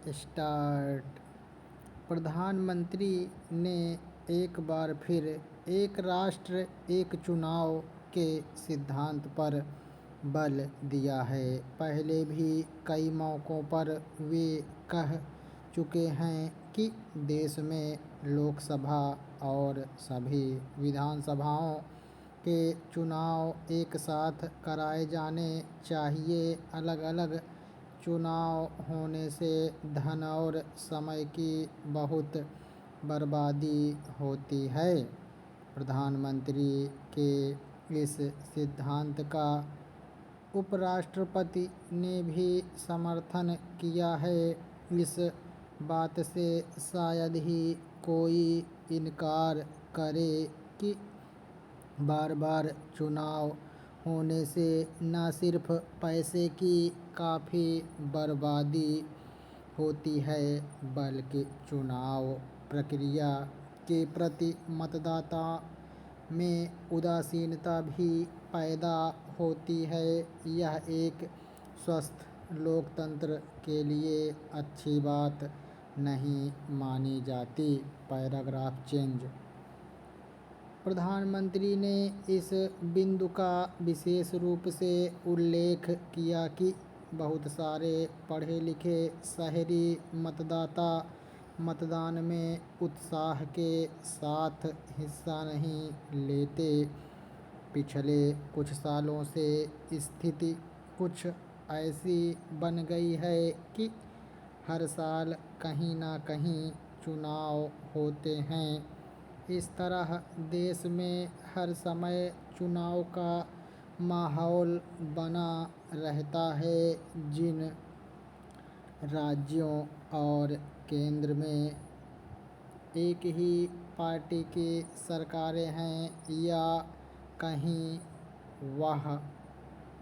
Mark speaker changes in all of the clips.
Speaker 1: Start. प्रधानमंत्री ने एक बार फिर एक राष्ट्र एक चुनाव के सिद्धांत पर बल दिया है। पहले भी कई मौक़ों पर वे कह चुके हैं कि देश में लोकसभा और सभी विधानसभाओं के चुनाव एक साथ कराए जाने चाहिए। अलग अलग चुनाव होने से धन और समय की बहुत बर्बादी होती है। प्रधानमंत्री के इस सिद्धांत का उपराष्ट्रपति ने भी समर्थन किया है। इस बात से शायद ही कोई इनकार करे कि बार बार चुनाव होने से न सिर्फ पैसे की काफ़ी बर्बादी होती है बल्कि चुनाव प्रक्रिया के प्रति मतदाता में उदासीनता भी पैदा होती है। यह एक स्वस्थ लोकतंत्र के लिए अच्छी बात नहीं मानी जाती। Paragraph change. प्रधानमंत्री ने इस बिंदु का विशेष रूप से उल्लेख किया कि बहुत सारे पढ़े लिखे शहरी मतदाता मतदान में उत्साह के साथ हिस्सा नहीं लेते। पिछले कुछ सालों से स्थिति कुछ ऐसी बन गई है कि हर साल कहीं ना कहीं चुनाव होते हैं। इस तरह देश में हर समय चुनाव का माहौल बना रहता है। जिन राज्यों और केंद्र में एक ही पार्टी की सरकारें हैं या कहीं वह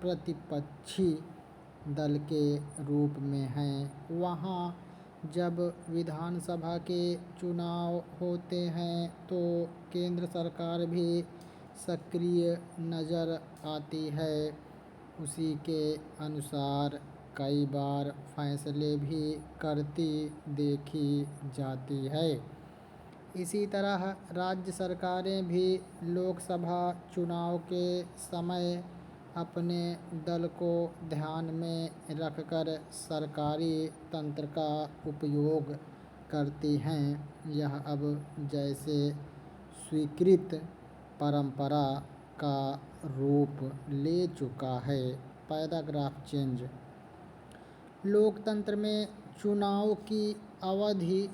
Speaker 1: प्रतिपक्षी दल के रूप में हैं, वहाँ जब विधानसभा के चुनाव होते हैं तो केंद्र सरकार भी सक्रिय नज़र आती है। उसी के अनुसार कई बार फैसले भी करती देखी जाती है। इसी तरह राज्य सरकारें भी लोकसभा चुनाव के समय अपने दल को ध्यान में रखकर सरकारी तंत्र का उपयोग करती हैं। यह अब जैसे स्वीकृत परंपरा का रूप ले चुका है। Paragraph change. लोकतंत्र में चुनाव की अवधि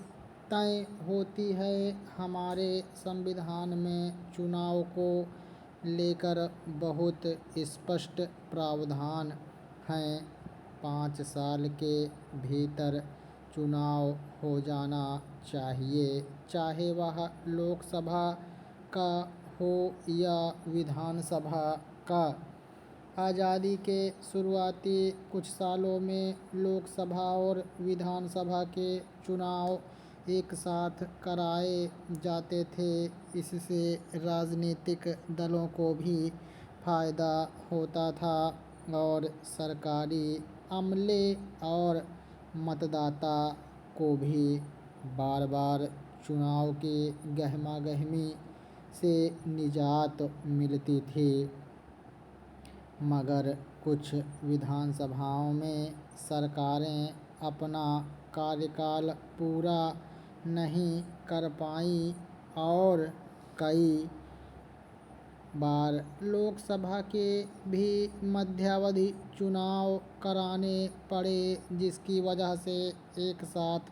Speaker 1: तय होती है। हमारे संविधान में चुनाव को लेकर बहुत स्पष्ट प्रावधान हैं। 5 साल के भीतर चुनाव हो जाना चाहिए, चाहे वह लोकसभा का हो या विधानसभा का। आज़ादी के शुरुआती कुछ सालों में लोकसभा और विधानसभा के चुनाव एक साथ कराए जाते थे। इससे राजनीतिक दलों को भी फायदा होता था और सरकारी अमले और मतदाता को भी बार बार चुनाव की गहमागहमी से निजात मिलती थी। मगर कुछ विधानसभाओं में सरकारें अपना कार्यकाल पूरा नहीं कर पाईं और कई बार लोकसभा के भी मध्यावधि चुनाव कराने पड़े, जिसकी वजह से एक साथ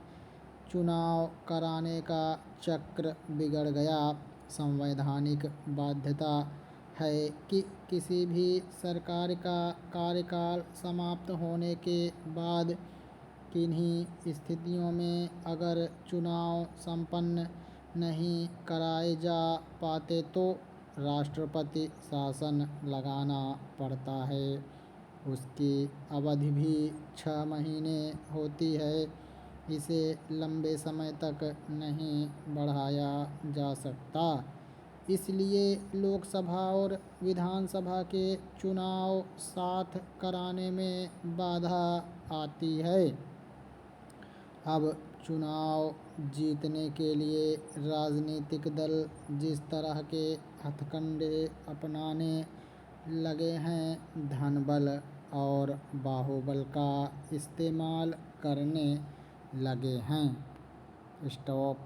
Speaker 1: चुनाव कराने का चक्र बिगड़ गया। संवैधानिक बाध्यता है कि किसी भी सरकार का कार्यकाल समाप्त होने के बाद किन्हीं स्थितियों में अगर चुनाव संपन्न नहीं कराए जा पाते तो राष्ट्रपति शासन लगाना पड़ता है। उसकी अवधि भी 6 महीने होती है। इसे लंबे समय तक नहीं बढ़ाया जा सकता। इसलिए लोकसभा और विधानसभा के चुनाव साथ कराने में बाधा आती है। अब चुनाव जीतने के लिए राजनीतिक दल जिस तरह के हथकंडे अपनाने लगे हैं, धन बल और बाहुबल का इस्तेमाल करने लगे हैं। स्टॉप।